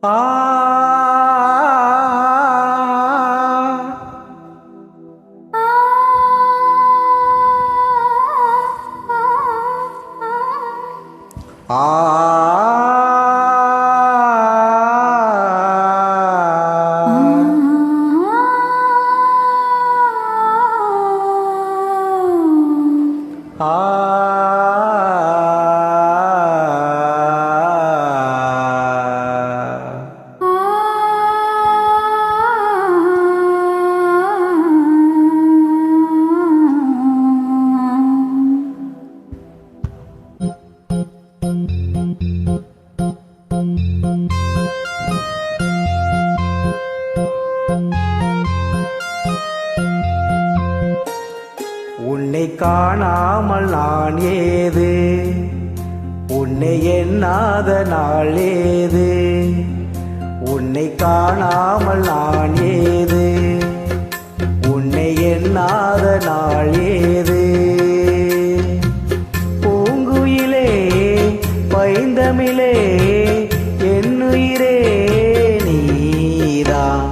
ஆ உன்னை காணாமல் நான் ஏது, உன்னை எண்ணாத நாள் ஏது. உன்னை காணாமல் நான் ஏது, உன்னை எண்ணாத நாள் ஏது. பூங்குயிலே பைந்தமிழே என்னுயிரே நீதான்.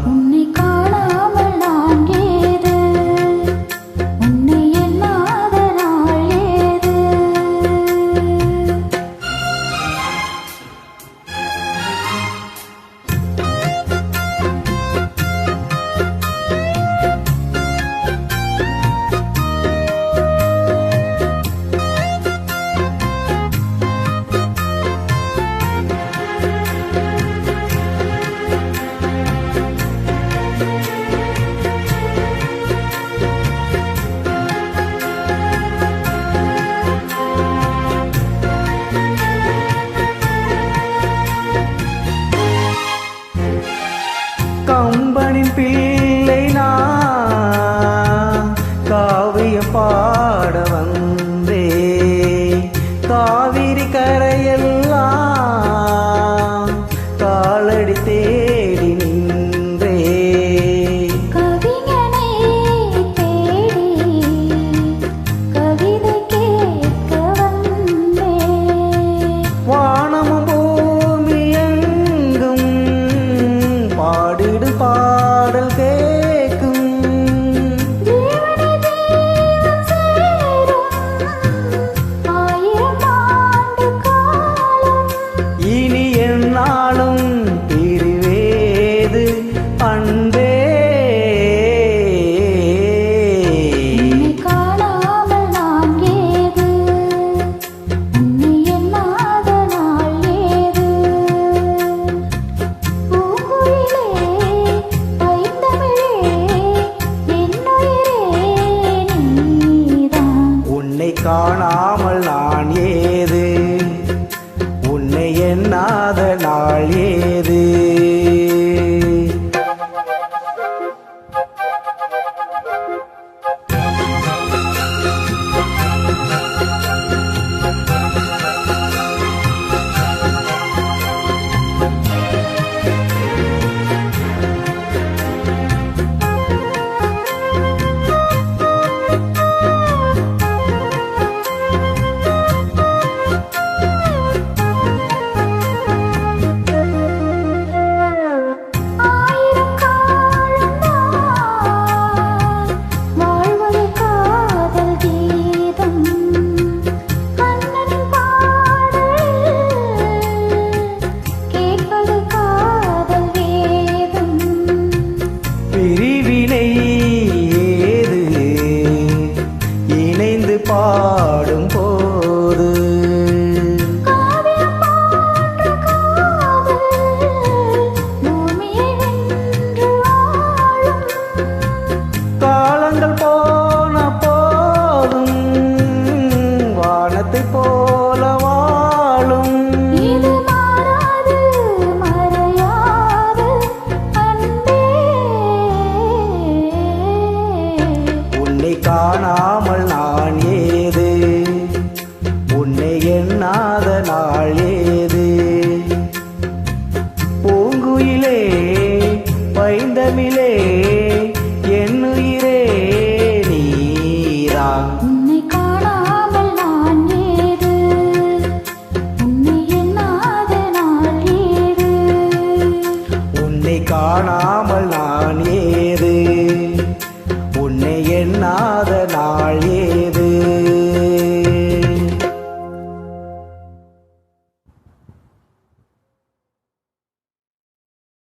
கம்பனின் பிள்ளை நான் காவியம் பாட வந்தே, காவிரி கரையெல்லாம் காலடி தேடி நின்றே. கவிஞனை தேடி கவிதை கேட்க வந்தே, வானமும் பூமி எங்கும் பாடிடு பாடல் கேட்கும். இனி என்னாலும் பிரிவேது அன்பே. உன்னை காணாமல் நான் ஏது, உன்னை எண்ணாத நாள் ஏது. பூங்குயிலே பைந்தமிழே என்னுயிரே நீதான். உன்னை காணாமல் நான் ஏது, உன்னை எண்ணாத நாள் ஏது. ஆயிரம் காலம் நான் வாழ்வது காதல் கீதம், கண்ணனின் பாடல் கேட்பது காதல் வேதம். பிரிவினை ஏது இணைந்து பாடும் போது, காவியம் போன்ற காதல் பூமியை வென்று ஆளும். காலங்கள் போன போதும் வானத்தை போல வாழும். இது மாறாது மறையாது அன்பே. உன்னை காணாமல் நான் ஏது, உன்னை எண்ணாத நாள் ஏது. பூங்குயிலே பைந்தமிழே என்னுயிரே நீதான். உன்னை காணாமல் நான் ஏது, உன்னை எண்ணாத நாள் ஏது. காணாமல் நான் ஏது உன்னை எண்ணாத